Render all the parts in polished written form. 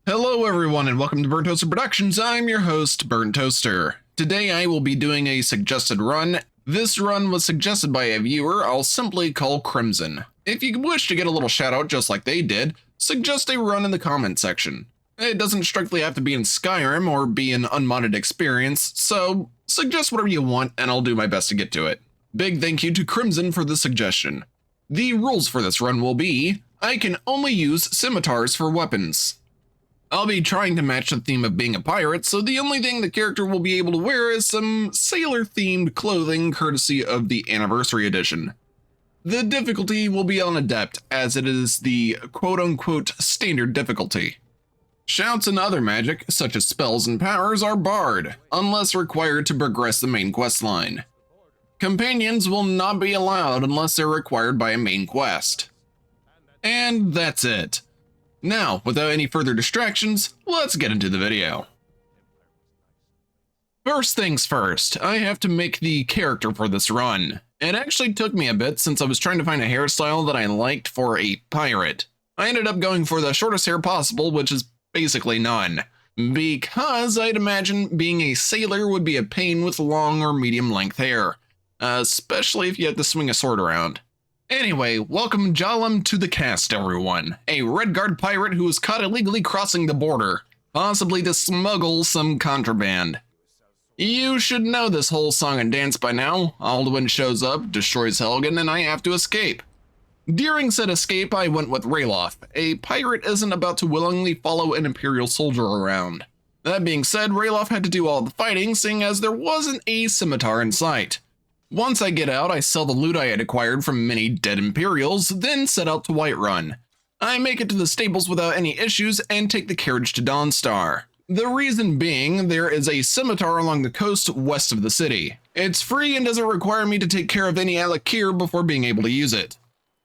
Hello everyone and welcome to Burnt Toaster Productions. I'm your host, Burnt Toaster. Today I will be doing a suggested run. This run was suggested by a viewer I'll simply call Crimson. If you wish to get a little shout out just like they did, suggest a run in the comment section. It doesn't strictly have to be in Skyrim or be an unmodded experience, so suggest whatever you want and I'll do my best to get to it. Big thank you to Crimson for the suggestion. The rules for this run will be, I can only use scimitars for weapons. I'll be trying to match the theme of being a pirate, so the only thing the character will be able to wear is some sailor-themed clothing courtesy of the Anniversary Edition. The difficulty will be on Adept, as it is the quote-unquote standard difficulty. Shouts and other magic, such as spells and powers, are barred, unless required to progress the main quest line. Companions will not be allowed unless they're required by a main quest. And that's it. Now, without any further distractions, let's get into the video. First things first, I have to make the character for this run. It actually took me a bit since I was trying to find a hairstyle that I liked for a pirate. I ended up going for the shortest hair possible, which is basically none, because I'd imagine being a sailor would be a pain with long or medium length hair, especially if you have to swing a sword around. Anyway, welcome Jalum to the cast, everyone. A Redguard pirate who was caught illegally crossing the border, possibly to smuggle some contraband. You should know this whole song and dance by now. Alduin shows up, destroys Helgen, and I have to escape. During said escape, I went with Ralof. A pirate isn't about to willingly follow an Imperial soldier around. That being said, Ralof had to do all the fighting, seeing as there wasn't a scimitar in sight. Once I get out, I sell the loot I had acquired from many dead Imperials, then set out to Whiterun. I make it to the stables without any issues and take the carriage to Dawnstar. The reason being, there is a scimitar along the coast west of the city. It's free and doesn't require me to take care of any Alakir before being able to use it.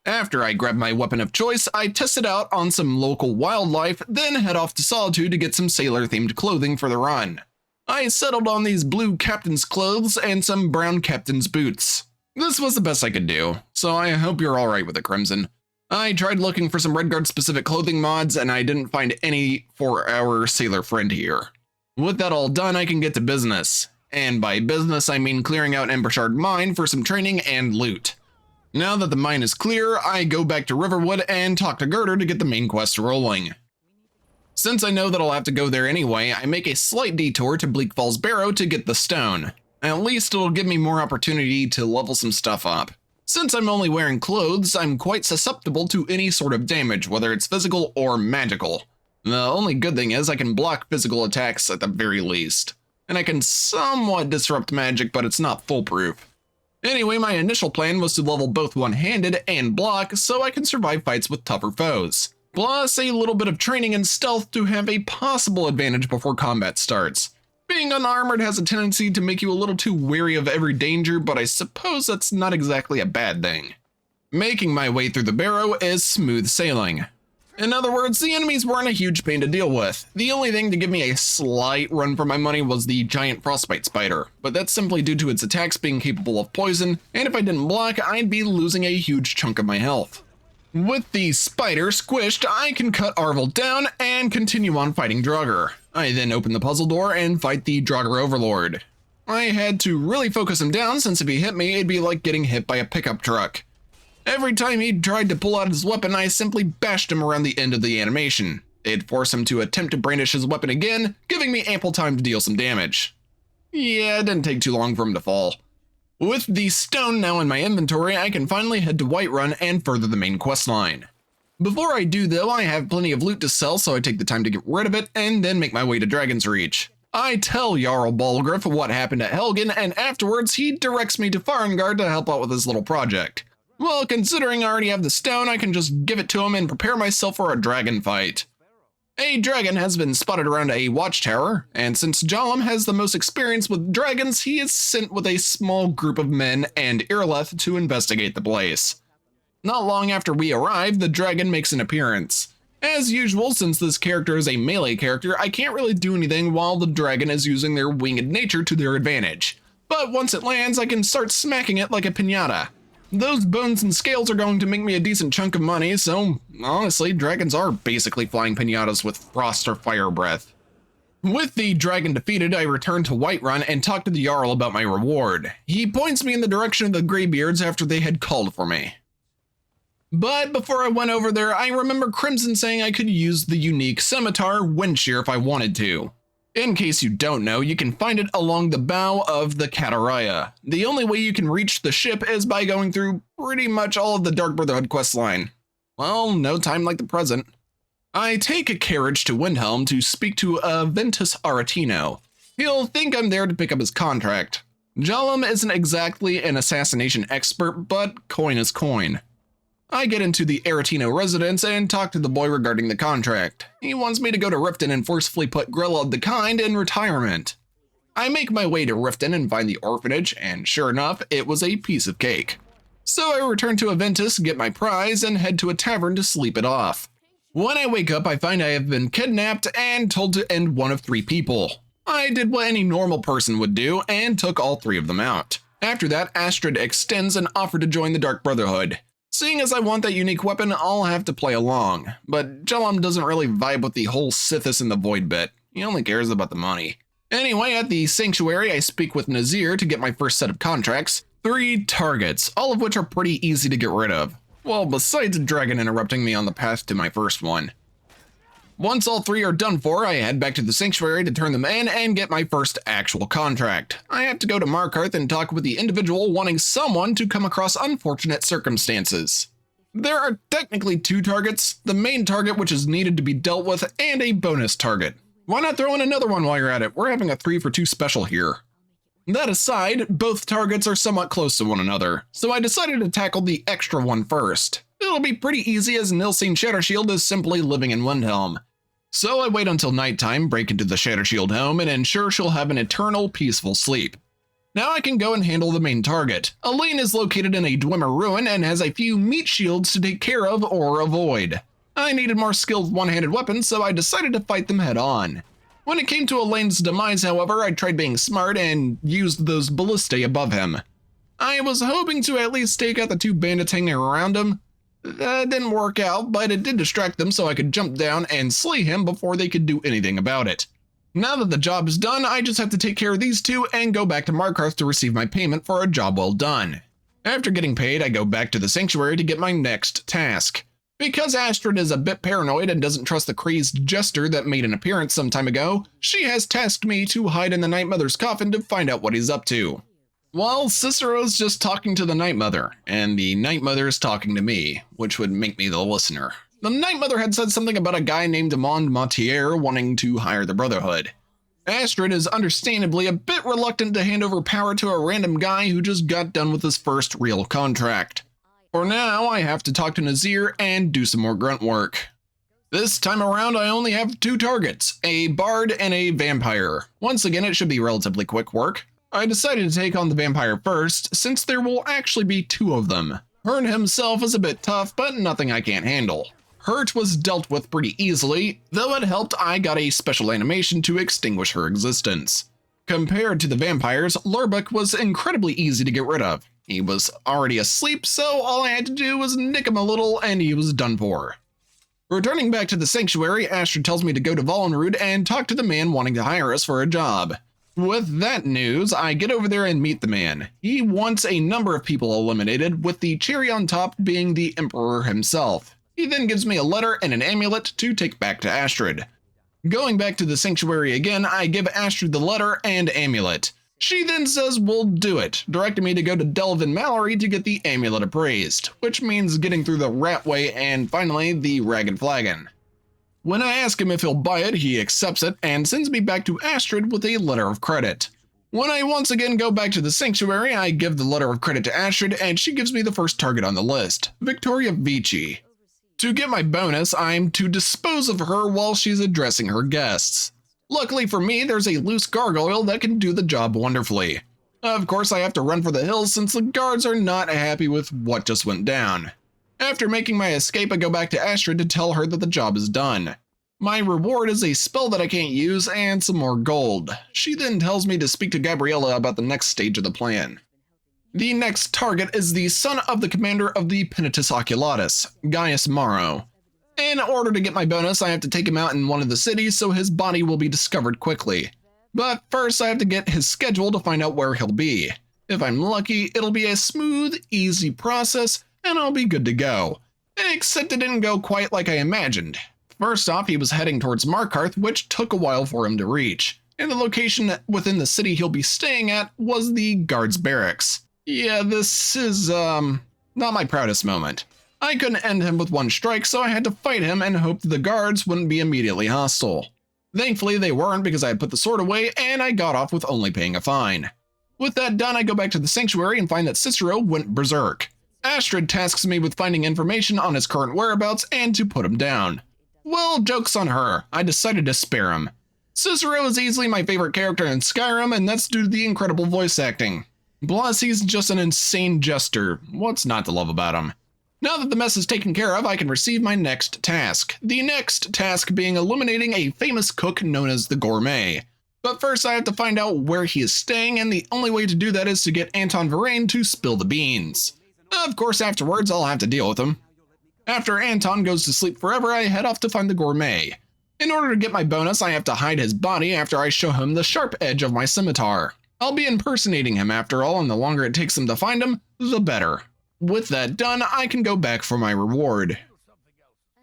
After I grab my weapon of choice, I test it out on some local wildlife, then head off to Solitude to get some sailor-themed clothing for the run. I settled on these blue captain's clothes and some brown captain's boots. This was the best I could do, so I hope you're alright with it, Crimson. I tried looking for some Redguard specific clothing mods and I didn't find any for our sailor friend here. With that all done, I can get to business. And by business, I mean clearing out Embershard Mine for some training and loot. Now that the mine is clear, I go back to Riverwood and talk to Girder to get the main quest rolling. Since I know that I'll have to go there anyway, I make a slight detour to Bleak Falls Barrow to get the stone. At least it'll give me more opportunity to level some stuff up. Since I'm only wearing clothes, I'm quite susceptible to any sort of damage, whether it's physical or magical. The only good thing is I can block physical attacks at the very least. And I can somewhat disrupt magic, but it's not foolproof. Anyway, my initial plan was to level both one-handed and block so I can survive fights with tougher foes. Plus a little bit of training and stealth to have a possible advantage before combat starts. Being unarmored has a tendency to make you a little too wary of every danger, but I suppose that's not exactly a bad thing. Making my way through the Barrow is smooth sailing. In other words, the enemies weren't a huge pain to deal with. The only thing to give me a slight run for my money was the giant frostbite spider, but that's simply due to its attacks being capable of poison, and if I didn't block, I'd be losing a huge chunk of my health. With the spider squished, I can cut Arvel down and continue on fighting Draugr. I then open the puzzle door and fight the Draugr Overlord. I had to really focus him down since if he hit me, it'd be like getting hit by a pickup truck. Every time he tried to pull out his weapon, I simply bashed him around the end of the animation. It'd force him to attempt to brandish his weapon again, giving me ample time to deal some damage. Yeah, it didn't take too long for him to fall. With the stone now in my inventory, I can finally head to Whiterun and further the main quest line. Before I do though, I have plenty of loot to sell, so I take the time to get rid of it and then make my way to Dragon's Reach. I tell Jarl Balgriff what happened at Helgen, and afterwards he directs me to Sovngarde to help out with his little project. Well, considering I already have the stone, I can just give it to him and prepare myself for a dragon fight. A dragon has been spotted around a watchtower, and since Jalum has the most experience with dragons, he is sent with a small group of men and Irileth to investigate the place. Not long after we arrive, the dragon makes an appearance. As usual, since this character is a melee character, I can't really do anything while the dragon is using their winged nature to their advantage. But once it lands, I can start smacking it like a piñata. Those bones and scales are going to make me a decent chunk of money, so honestly, dragons are basically flying pinatas with frost or fire breath. With the dragon defeated, I return to Whiterun and talk to the Jarl about my reward. He points me in the direction of the Greybeards after they had called for me. But before I went over there, I remember Crimson saying I could use the unique scimitar Windshear if I wanted to. In case you don't know, you can find it along the bow of the Kataraya. The only way you can reach the ship is by going through pretty much all of the Dark Brotherhood questline. Well, no time like the present. I take a carriage to Windhelm to speak to Ventus Aretino. He'll think I'm there to pick up his contract. Jalum isn't exactly an assassination expert, but coin is coin. I get into the Aretino residence and talk to the boy regarding the contract. He wants me to go to Riften and forcefully put Grelod the Kind in retirement. I make my way to Riften and find the orphanage, and sure enough, it was a piece of cake. So I return to Aventus, get my prize, and head to a tavern to sleep it off. When I wake up, I find I have been kidnapped and told to end one of 3 people. I did what any normal person would do and took all 3 of them out. After that, Astrid extends an offer to join the Dark Brotherhood. Seeing as I want that unique weapon, I'll have to play along, but Jalum doesn't really vibe with the whole Sithis in the Void bit. He only cares about the money. Anyway, at the Sanctuary, I speak with Nazir to get my first set of contracts. 3 targets, all of which are pretty easy to get rid of. Well, besides a dragon interrupting me on the path to my first one. Once all 3 are done for, I head back to the Sanctuary to turn them in and get my first actual contract. I have to go to Markarth and talk with the individual wanting someone to come across unfortunate circumstances. There are technically 2 targets, the main target which is needed to be dealt with, and a bonus target. Why not throw in another one while you're at it? We're having a 3 for 2 special here. That aside, both targets are somewhat close to one another, so I decided to tackle the extra one first. It'll be pretty easy as Nilsine Shattershield is simply living in Windhelm. So I wait until nighttime, break into the Shattershield home, and ensure she'll have an eternal, peaceful sleep. Now I can go and handle the main target. Aline is located in a Dwemer ruin and has a few meat shields to take care of or avoid. I needed more skilled one-handed weapons, so I decided to fight them head on. When it came to Elaine's demise, however, I tried being smart and used those ballistae above him. I was hoping to at least take out the 2 bandits hanging around him. That didn't work out, but it did distract them so I could jump down and slay him before they could do anything about it. Now that the job is done, I just have to take care of these 2 and go back to Markarth to receive my payment for a job well done. After getting paid, I go back to the Sanctuary to get my next task. Because Astrid is a bit paranoid and doesn't trust the crazed jester that made an appearance some time ago, she has tasked me to hide in the Night Mother's coffin to find out what he's up to. Well, Cicero's just talking to the Night Mother, and the Night Mother is talking to me, which would make me the listener. The Night Mother had said something about a guy named Amand Matier wanting to hire the Brotherhood. Astrid is understandably a bit reluctant to hand over power to a random guy who just got done with his first real contract. For now, I have to talk to Nazir and do some more grunt work. This time around, I only have 2 targets, a bard and a vampire. Once again, it should be relatively quick work. I decided to take on the vampire first, since there will actually be 2 of them. Hearn himself is a bit tough, but nothing I can't handle. Hurt was dealt with pretty easily, though it helped I got a special animation to extinguish her existence. Compared to the vampires, Lurbuck was incredibly easy to get rid of. He was already asleep, so all I had to do was nick him a little and he was done for. Returning back to the Sanctuary, Astrid tells me to go to Vollenrud and talk to the man wanting to hire us for a job. With that news, I get over there and meet the man. He wants a number of people eliminated, with the cherry on top being the Emperor himself. He then gives me a letter and an amulet to take back to Astrid. Going back to the Sanctuary again, I give Astrid the letter and amulet. She then says we'll do it, directing me to go to Delvin Mallory to get the amulet appraised, which means getting through the Ratway and finally the Ragged Flagon. When I ask him if he'll buy it, he accepts it and sends me back to Astrid with a letter of credit. When I once again go back to the Sanctuary, I give the letter of credit to Astrid and she gives me the first target on the list, Victoria Vici. To get my bonus, I'm to dispose of her while she's addressing her guests. Luckily for me, there's a loose gargoyle that can do the job wonderfully. Of course, I have to run for the hills since the guards are not happy with what just went down. After making my escape, I go back to Astrid to tell her that the job is done. My reward is a spell that I can't use and some more gold. She then tells me to speak to Gabriella about the next stage of the plan. The next target is the son of the commander of the Penitus Oculatus, Gaius Barrow. In order to get my bonus, I have to take him out in one of the cities so his body will be discovered quickly. But first I have to get his schedule to find out where he'll be. If I'm lucky, it'll be a smooth, easy process, and I'll be good to go. Except it didn't go quite like I imagined. First off, he was heading towards Markarth, which took a while for him to reach. And the location within the city he'll be staying at was the guards' barracks. Yeah, this is, not my proudest moment. I couldn't end him with one strike, so I had to fight him and hope the guards wouldn't be immediately hostile. Thankfully, they weren't because I had put the sword away and I got off with only paying a fine. With that done, I go back to the sanctuary and find that Cicero went berserk. Astrid tasks me with finding information on his current whereabouts and to put him down. Well, joke's on her. I decided to spare him. Cicero is easily my favorite character in Skyrim, and that's due to the incredible voice acting. Plus, he's just an insane jester. What's not to love about him? Now that the mess is taken care of, I can receive my next task. The next task being eliminating a famous cook known as the Gourmet. But first I have to find out where he is staying, and the only way to do that is to get Anton Varane to spill the beans. Of course, afterwards I'll have to deal with him. After Anton goes to sleep forever, I head off to find the Gourmet. In order to get my bonus, I have to hide his body after I show him the sharp edge of my scimitar. I'll be impersonating him after all, and the longer it takes him to find him, the better. With that done, I can go back for my reward.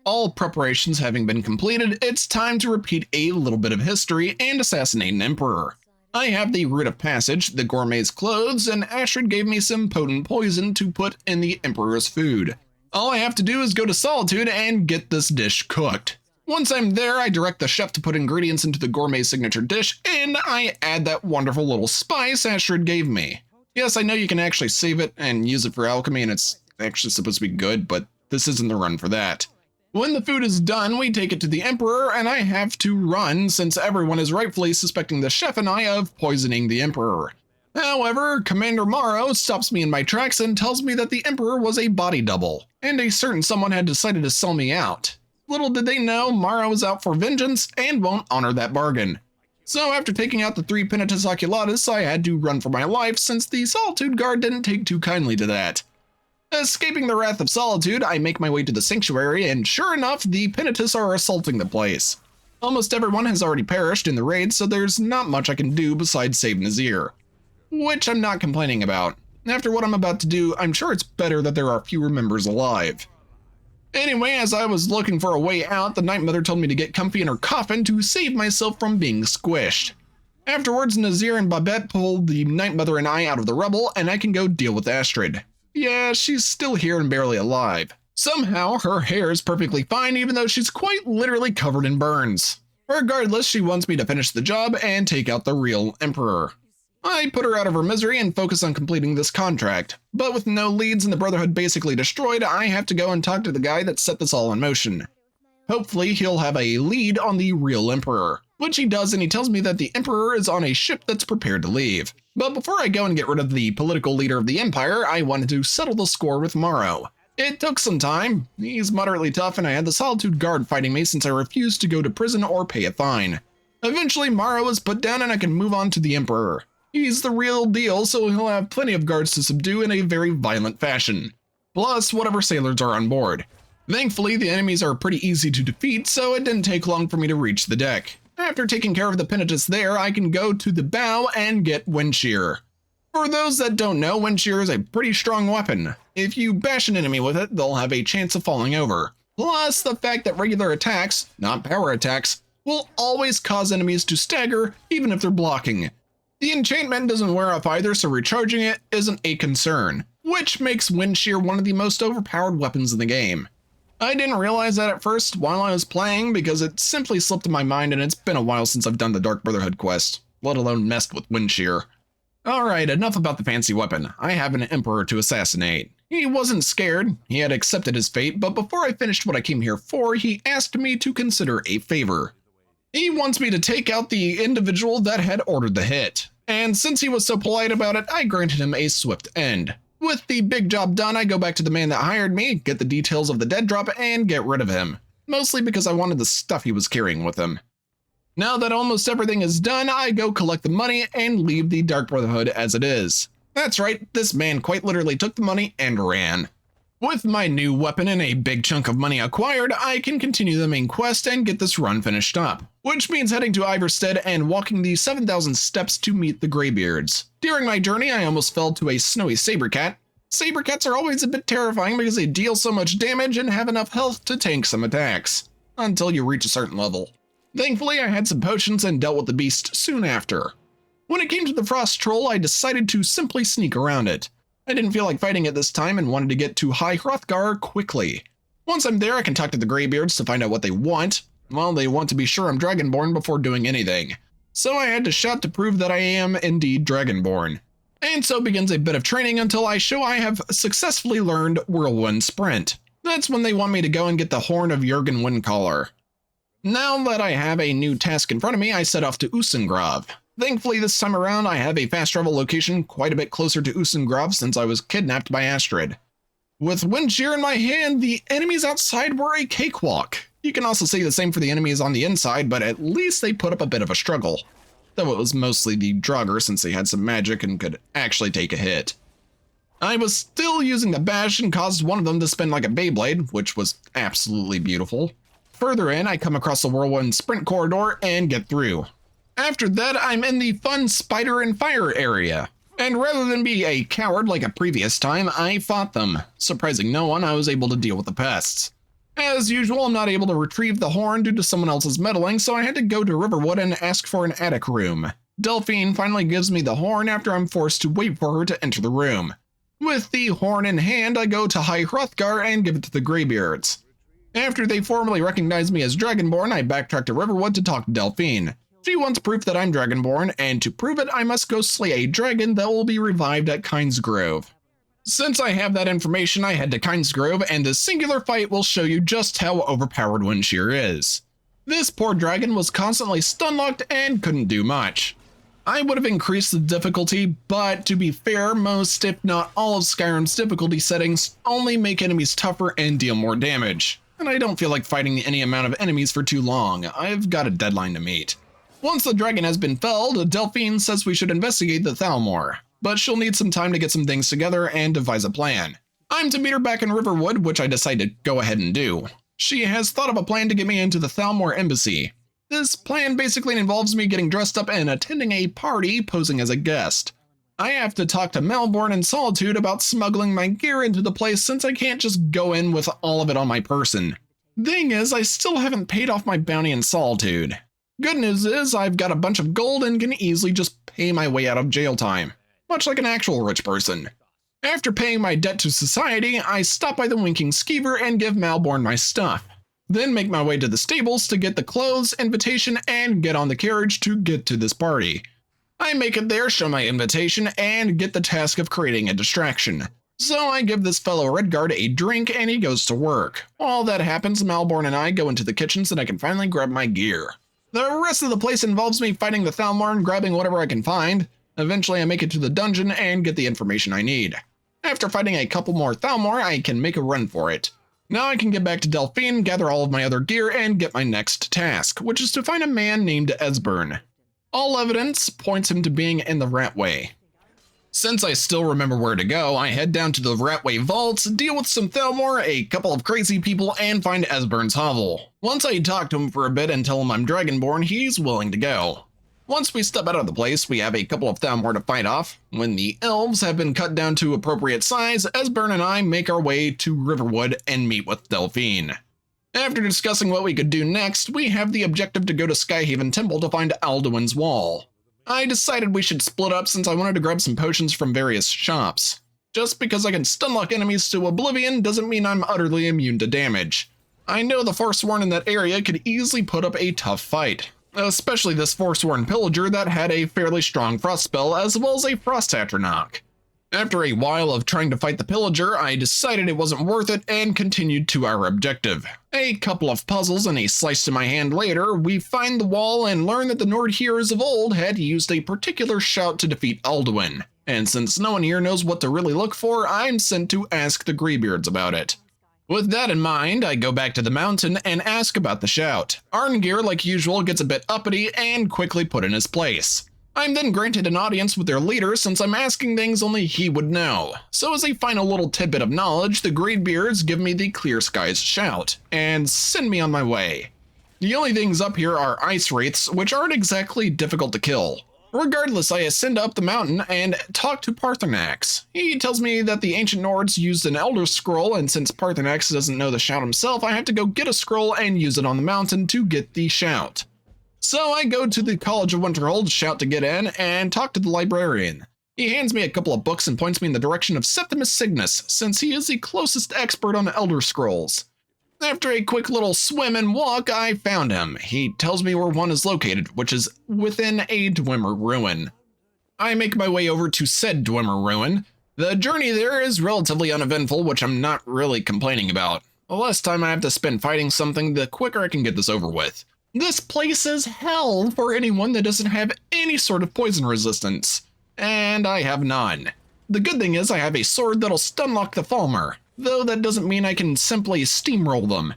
All preparations having been completed, it's time to repeat a little bit of history and assassinate an emperor. I have the route of passage, the Gourmet's clothes, and Astrid gave me some potent poison to put in the emperor's food. All I have to do is go to Solitude and get this dish cooked. Once I'm there, I direct the chef to put ingredients into the Gourmet's signature dish, and I add that wonderful little spice Astrid gave me. Yes, I know you can actually save it and use it for alchemy, and it's actually supposed to be good, but this isn't the run for that. When the food is done, we take it to the Emperor, and I have to run since everyone is rightfully suspecting the chef and I of poisoning the Emperor. However, Commander Barrow stops me in my tracks and tells me that the Emperor was a body double, and a certain someone had decided to sell me out. Little did they know, Barrow is out for vengeance and won't honor that bargain. So after taking out the 3 Penitus Oculatus, I had to run for my life since the Solitude Guard didn't take too kindly to that. Escaping the wrath of Solitude, I make my way to the sanctuary, and sure enough, the Penitus are assaulting the place. Almost everyone has already perished in the raid, so there's not much I can do besides save Nazir. Which I'm not complaining about. After what I'm about to do, I'm sure it's better that there are fewer members alive. Anyway, as I was looking for a way out, the Night Mother told me to get comfy in her coffin to save myself from being squished. Afterwards, Nazir and Babette pulled the Night Mother and I out of the rubble, and I can go deal with Astrid. Yeah, she's still here and barely alive. Somehow, her hair is perfectly fine even though she's quite literally covered in burns. Regardless, she wants me to finish the job and take out the real Emperor. I put her out of her misery and focus on completing this contract, but with no leads and the Brotherhood basically destroyed, I have to go and talk to the guy that set this all in motion. Hopefully he'll have a lead on the real Emperor, which he does, and he tells me that the Emperor is on a ship that's prepared to leave. But before I go and get rid of the political leader of the Empire, I wanted to settle the score with Barrow. It took some time. He's moderately tough, and I had the Solitude Guard fighting me since I refused to go to prison or pay a fine. Eventually Barrow is put down and I can move on to the Emperor. He's the real deal, so he'll have plenty of guards to subdue in a very violent fashion. Plus, whatever sailors are on board. Thankfully, the enemies are pretty easy to defeat, so it didn't take long for me to reach the deck. After taking care of the Penitus there, I can go to the bow and get Wind Shear. For those that don't know, Wind Shear is a pretty strong weapon. If you bash an enemy with it, they'll have a chance of falling over. Plus, the fact that regular attacks, not power attacks, will always cause enemies to stagger even if they're blocking. The enchantment doesn't wear off either, so recharging it isn't a concern, which makes Wind Shear one of the most overpowered weapons in the game. I didn't realize that at first while I was playing because it simply slipped my mind and it's been a while since I've done the Dark Brotherhood quest, let alone messed with Wind Shear. Alright, enough about the fancy weapon. I have an Emperor to assassinate. He wasn't scared, he had accepted his fate, but before I finished what I came here for, he asked me to consider a favor. He wants me to take out the individual that had ordered the hit, and since he was so polite about it, I granted him a swift end. With the big job done, I go back to the man that hired me, get the details of the dead drop, and get rid of him. Mostly because I wanted the stuff he was carrying with him. Now that almost everything is done, I go collect the money and leave the Dark Brotherhood as it is. That's right, this man quite literally took the money and ran. With my new weapon and a big chunk of money acquired, I can continue the main quest and get this run finished up, which means heading to Iverstead and walking the 7,000 steps to meet the Greybeards. During my journey, I almost fell to a snowy sabercat. Sabercats are always a bit terrifying because they deal so much damage and have enough health to tank some attacks, until you reach a certain level. Thankfully, I had some potions and dealt with the beast soon after. When it came to the frost troll, I decided to simply sneak around it. I didn't feel like fighting it this time and wanted to get to High Hrothgar quickly. Once I'm there, I can talk to the Greybeards to find out what they want. Well, they want to be sure I'm Dragonborn before doing anything. So I had to shout to prove that I am indeed Dragonborn. And so begins a bit of training until I show I have successfully learned Whirlwind Sprint. That's when they want me to go and get the Horn of Jurgen Windcaller. Now that I have a new task in front of me, I set off to Sovngarde. Thankfully, this time around, I have a fast travel location quite a bit closer to Sovngarde since I was kidnapped by Astrid. With wind shear in my hand, the enemies outside were a cakewalk. You can also say the same for the enemies on the inside, but at least they put up a bit of a struggle. Though it was mostly the Draugr since they had some magic and could actually take a hit. I was still using the bash and caused one of them to spin like a Beyblade, which was absolutely beautiful. Further in, I come across the Whirlwind Sprint corridor and get through. After that, I'm in the fun spider and fire area. And rather than be a coward like a previous time, I fought them. Surprising no one, I was able to deal with the pests. As usual, I'm not able to retrieve the horn due to someone else's meddling, so I had to go to Riverwood and ask for an attic room. Delphine finally gives me the horn after I'm forced to wait for her to enter the room. With the horn in hand, I go to High Hrothgar and give it to the Greybeards. After they formally recognize me as Dragonborn, I backtrack to Riverwood to talk to Delphine. She wants proof that I'm Dragonborn, and to prove it, I must go slay a dragon that will be revived at Kynesgrove. Since I have that information, I head to Kynesgrove, and this singular fight will show you just how overpowered Windshear is. This poor dragon was constantly stun-locked and couldn't do much. I would have increased the difficulty, but to be fair, most if not all of Skyrim's difficulty settings only make enemies tougher and deal more damage. And I don't feel like fighting any amount of enemies for too long. I've got a deadline to meet. Once the dragon has been felled, Delphine says we should investigate the Thalmor, but she'll need some time to get some things together and devise a plan. I'm to meet her back in Riverwood, which I decide to go ahead and do. She has thought of a plan to get me into the Thalmor Embassy. This plan basically involves me getting dressed up and attending a party posing as a guest. I have to talk to Malborn and Solitude about smuggling my gear into the place since I can't just go in with all of it on my person. Thing is, I still haven't paid off my bounty in Solitude. Good news is I've got a bunch of gold and can easily just pay my way out of jail time, much like an actual rich person. After paying my debt to society, I stop by the Winking Skeever and give Malborn my stuff. Then make my way to the stables to get the clothes, invitation, and get on the carriage to get to this party. I make it there, show my invitation, and get the task of creating a distraction. So I give this fellow Redguard a drink and he goes to work. While that happens, Malborn and I go into the kitchen so that I can finally grab my gear. The rest of the place involves me fighting the Thalmor and grabbing whatever I can find. Eventually I make it to the dungeon and get the information I need. After fighting a couple more Thalmor, I can make a run for it. Now I can get back to Delphine, gather all of my other gear, and get my next task, which is to find a man named Esbern. All evidence points him to being in the Ratway. Since I still remember where to go, I head down to the Ratway vaults, deal with some Thalmor, a couple of crazy people, and find Esbern's hovel. Once I talk to him for a bit and tell him I'm Dragonborn, he's willing to go. Once we step out of the place, we have a couple of Thalmor to fight off. When the elves have been cut down to appropriate size, Esbern and I make our way to Riverwood and meet with Delphine. After discussing what we could do next, we have the objective to go to Skyhaven Temple to find Alduin's Wall. I decided we should split up since I wanted to grab some potions from various shops. Just because I can stunlock enemies to oblivion doesn't mean I'm utterly immune to damage. I know the Forsworn in that area could easily put up a tough fight, especially this Forsworn pillager that had a fairly strong frost spell as well as a frost atronach. After a while of trying to fight the pillager, I decided it wasn't worth it and continued to our objective. A couple of puzzles and a slice to my hand later, we find the wall and learn that the Nord heroes of old had used a particular shout to defeat Alduin. And since no one here knows what to really look for, I'm sent to ask the Greybeards about it. With that in mind, I go back to the mountain and ask about the shout. Arngir, like usual, gets a bit uppity and quickly put in his place. I'm then granted an audience with their leader since I'm asking things only he would know. So as a final little tidbit of knowledge, the Greybeards give me the Clear Skies shout, and send me on my way. The only things up here are ice wraiths, which aren't exactly difficult to kill. Regardless, I ascend up the mountain and talk to Parthenax. He tells me that the ancient Nords used an Elder Scroll, and since Parthenax doesn't know the shout himself, I have to go get a scroll and use it on the mountain to get the shout. So I go to the College of Winterhold shout to get in and talk to the librarian. He hands me a couple of books and points me in the direction of Septimus Cygnus, since he is the closest expert on Elder Scrolls. After a quick little swim and walk, I found him. He tells me where one is located, which is within a Dwemer ruin. I make my way over to said Dwemer ruin. The journey there is relatively uneventful, which I'm not really complaining about. The less time I have to spend fighting something, the quicker I can get this over with. This place is hell for anyone that doesn't have any sort of poison resistance. And I have none. The good thing is I have a sword that'll stunlock the Thalmor, though that doesn't mean I can simply steamroll them.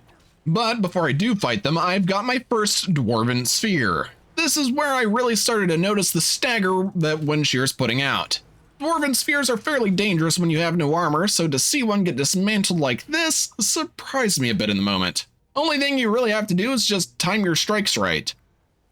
But before I do fight them, I've got my first Dwarven Sphere. This is where I really started to notice the stagger that Windshear's putting out. Dwarven Spheres are fairly dangerous when you have no armor, so to see one get dismantled like this surprised me a bit in the moment. Only thing you really have to do is just time your strikes right.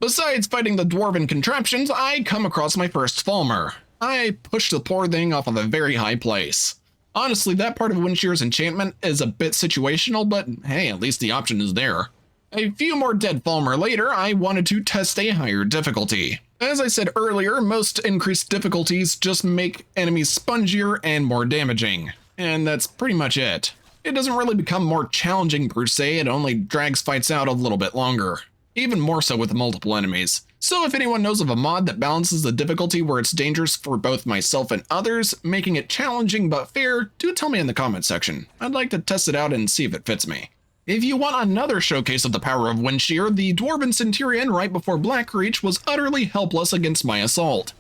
Besides fighting the dwarven contraptions, I come across my first Thalmor. I push the poor thing off of a very high place. Honestly, that part of Windshear's enchantment is a bit situational, but hey, at least the option is there. A few more dead Thalmor later, I wanted to test a higher difficulty. As I said earlier, most increased difficulties just make enemies spongier and more damaging. And that's pretty much it. It doesn't really become more challenging per se, it only drags fights out a little bit longer. Even more so with multiple enemies. So if anyone knows of a mod that balances the difficulty where it's dangerous for both myself and others, making it challenging but fair, do tell me in the comment section. I'd like to test it out and see if it fits me. If you want another showcase of the power of Windshear, the Dwarven Centurion right before Blackreach was utterly helpless against my assault.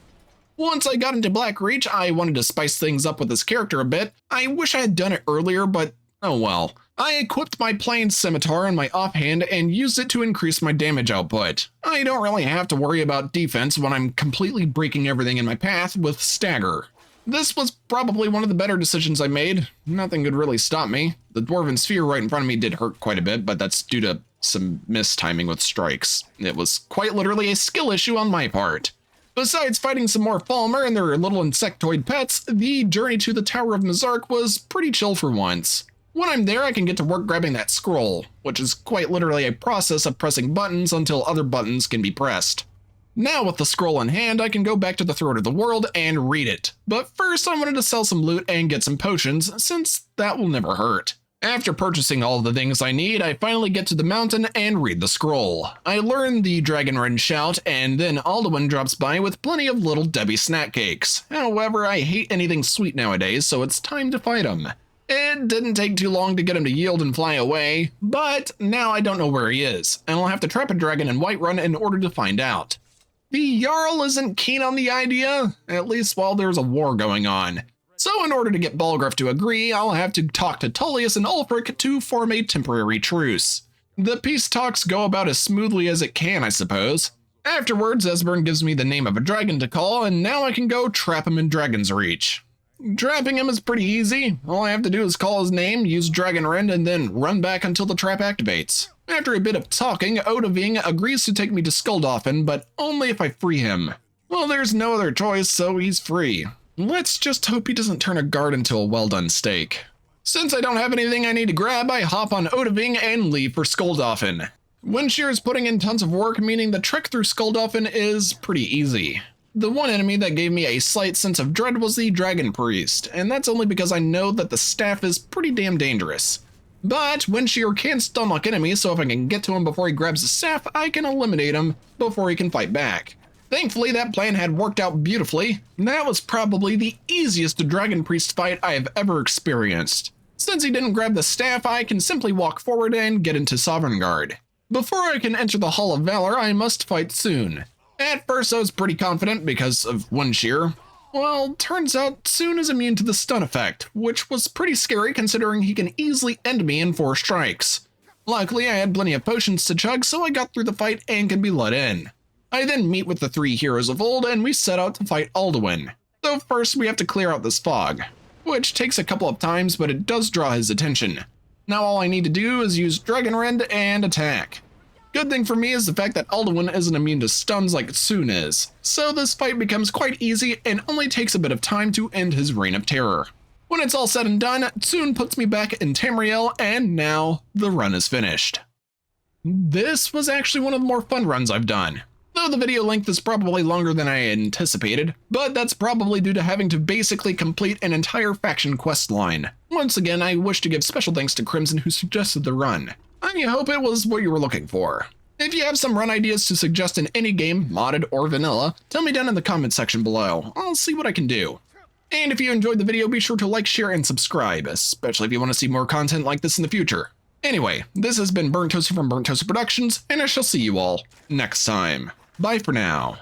Once I got into Blackreach, I wanted to spice things up with this character a bit. I wish I had done it earlier, but oh well. I equipped my plain scimitar on my offhand and used it to increase my damage output. I don't really have to worry about defense when I'm completely breaking everything in my path with stagger. This was probably one of the better decisions I made. Nothing could really stop me. The Dwarven Sphere right in front of me did hurt quite a bit, but that's due to some mistiming with strikes. It was quite literally a skill issue on my part. Besides fighting some more Thalmor and their little insectoid pets, the journey to the Tower of Mizark was pretty chill for once. When I'm there, I can get to work grabbing that scroll, which is quite literally a process of pressing buttons until other buttons can be pressed. Now with the scroll in hand, I can go back to the Throat of the World and read it. But first I wanted to sell some loot and get some potions, since that will never hurt. After purchasing all the things I need, I finally get to the mountain and read the scroll. I learn the Dragonrend shout, and then Alduin drops by with plenty of little Debbie snack cakes. However, I hate anything sweet nowadays, so it's time to fight him. It didn't take too long to get him to yield and fly away, but now I don't know where he is, and I'll have to trap a dragon in Whiterun in order to find out. The Jarl isn't keen on the idea, at least while there's a war going on. So in order to get Balgruuf to agree, I'll have to talk to Tullius and Ulfric to form a temporary truce. The peace talks go about as smoothly as it can, I suppose. Afterwards, Esbern gives me the name of a dragon to call, and now I can go trap him in Dragon's Reach. Trapping him is pretty easy. All I have to do is call his name, use Dragonrend, and then run back until the trap activates. After a bit of talking, Odahviing agrees to take me to Skuldafn, but only if I free him. Well, there's no other choice, so he's free. Let's just hope he doesn't turn a guard into a well-done steak. Since I don't have anything I need to grab, I hop on Odahviing and leave for Skuldafn. Windshear is putting in tons of work, meaning the trek through Skuldafn is pretty easy. The one enemy that gave me a slight sense of dread was the Dragon Priest, and that's only because I know that the staff is pretty damn dangerous. But Windshear can stunlock enemies, so if I can get to him before he grabs the staff, I can eliminate him before he can fight back. Thankfully, that plan had worked out beautifully. That was probably the easiest Dragon Priest fight I have ever experienced. Since he didn't grab the staff, I can simply walk forward and get into Sovngarde. Before I can enter the Hall of Valor, I must fight soon. At first I was pretty confident because of Windshear. Well, turns out Soon is immune to the stun effect, which was pretty scary considering he can easily end me in 4 strikes. Luckily, I had plenty of potions to chug, so I got through the fight and could be let in. I then meet with the 3 heroes of old and we set out to fight Alduin. Though first we have to clear out this fog, which takes a couple of times, but it does draw his attention. Now all I need to do is use Dragon Rend and attack. Good thing for me is the fact that Alduin isn't immune to stuns like Tsun is, so this fight becomes quite easy and only takes a bit of time to end his reign of terror. When it's all said and done, Tsun puts me back in Tamriel, and now the run is finished. This was actually one of the more fun runs I've done, though the video length is probably longer than I anticipated, but that's probably due to having to basically complete an entire faction quest line. Once again, I wish to give special thanks to Crimson who suggested the run. I hope it was what you were looking for. If you have some run ideas to suggest in any game, modded or vanilla, tell me down in the comment section below. I'll see what I can do. And if you enjoyed the video, be sure to like, share, and subscribe, especially if you want to see more content like this in the future. Anyway, this has been Burnt Toaster from Burnt Toaster Productions, and I shall see you all next time. Bye for now.